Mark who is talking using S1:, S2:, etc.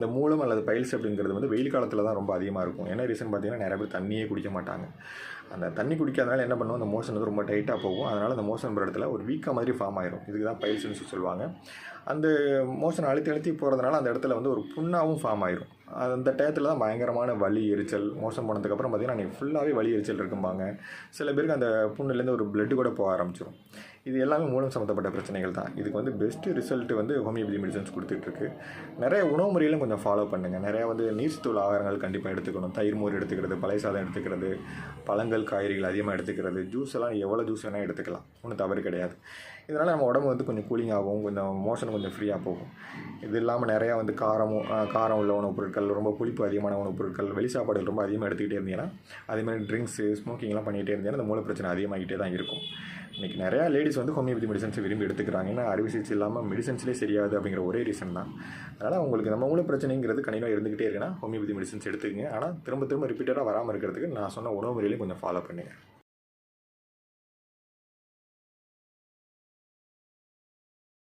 S1: இந்த மூலம் அல்லது பைல்ஸ் அப்படிங்கிறது வந்து வெயில் காலத்தில் தான் ரொம்ப அதிகமாக இருக்கும். என்ன ரீசன் பார்த்தீங்கன்னா, நிறைய பேர் தண்ணியே குடிக்க மாட்டாங்க. அந்த தண்ணி குடிக்காதனால என்ன பண்ணுவோம், அந்த மோஷன் வந்து ரொம்ப டைட்டாக போகும். அதனால் அந்த மோஷன் போகிற இடத்துல ஒரு வீக்கம் மாதிரி ஃபார்ம் ஆயிரும். இதுக்கு தான் பைல்ஸ்னு சொல்லுவாங்க. அந்த மோஷன் அழுத்தி அழுத்தி போகிறதுனால அந்த இடத்துல வந்து ஒரு புண்ணாகவும் ஃபார்ம் ஆயிரும். அந்த டயத்தில் தான் பயங்கரமான வலி, எரிச்சல். மோஷன் போனதுக்கப்புறம் பார்த்தீங்கன்னா, அன்றைக்கி ஃபுல்லாகவே வலி, எரிச்சல் இருக்கும்பாங்க. சில பேருக்கு அந்த புண்ணுலேருந்து ஒரு பிளட்டு கூட போக ஆரம்பிச்சிடும். இது எல்லாமே மூலம் சம்மந்தப்பட்ட பிரச்சனைகள் தான். இதுக்கு வந்து பெஸ்ட்டு ரிசல்ட் வந்து ஹோமியோபதி மெடிசன்ஸ் கொடுத்துட்ருக்கு. நிறைய உணவு முறையிலும் கொஞ்சம் ஃபாலோ பண்ணுங்கள். நிறையா வந்து நீர்ச்சத்துள்ள ஆகாரங்கள் கண்டிப்பாக எடுத்துக்கணும். தயிர் மோர் எடுத்துக்கிறது, பழைய சாதம் எடுத்துக்கிறது, பழங்கள் காய்கறிகள் அதிகமாக எடுத்துக்கிறது, ஜூஸ் எல்லாம் எவ்வளோ ஜூஸ் வேணால் எடுத்துக்கலாம், ஒன்றும் தவறு கிடையாது. இதனால் நம்ம உடம்பு வந்து கொஞ்சம் கூலிங் ஆகும், கொஞ்சம் மோஷன் கொஞ்சம் ஃப்ரீயாக போகும். இது இல்லாமல் நிறையா வந்து காரம் உள்ள உணவுப் பொருட்கள், ரொம்ப புளிப்பு அதிகமான உணவுப் பொருட்கள், வெளி சாப்பாடுகள் ரொம்ப அதிகமாக எடுத்துக்கிட்டே இருந்தீங்கன்னா, அதேமாதிரி ட்ரிங்க்ஸு, ஸ்மோக்கிங்லாம் பண்ணிகிட்டே இருந்தீங்கன்னா அந்த மூல பிரச்சனை அதிகமாகிட்டே தான் இருக்கும். இன்றைக்கி நிறையா லேடிஸ் வந்து ஹோமியோபதி மெடிசன்ஸை விரும்பி எடுத்துக்கிறாங்க. ஏன்னா அறுவை சிகிச்சை இல்லாமல் மெடிசன்ஸ்லேயே சரியாது அப்படிங்கிற ஒரே ரீசன் தான். அதனால் உங்களுக்கு நம்ம மூல பிரச்சனைங்கிறது கண்டிப்பாக இருந்துக்கிட்டே இருக்குன்னா ஹோமியோபதி மெடிசன்ஸ் எடுத்துக்கங்க. ஆனால் திரும்ப திரும்ப ரிப்பீட்டடாக வராமல் இருக்கிறதுக்கு நான் சொன்ன உணவு முறையிலையும் கொஞ்சம் ஃபாலோ பண்ணுங்கள்.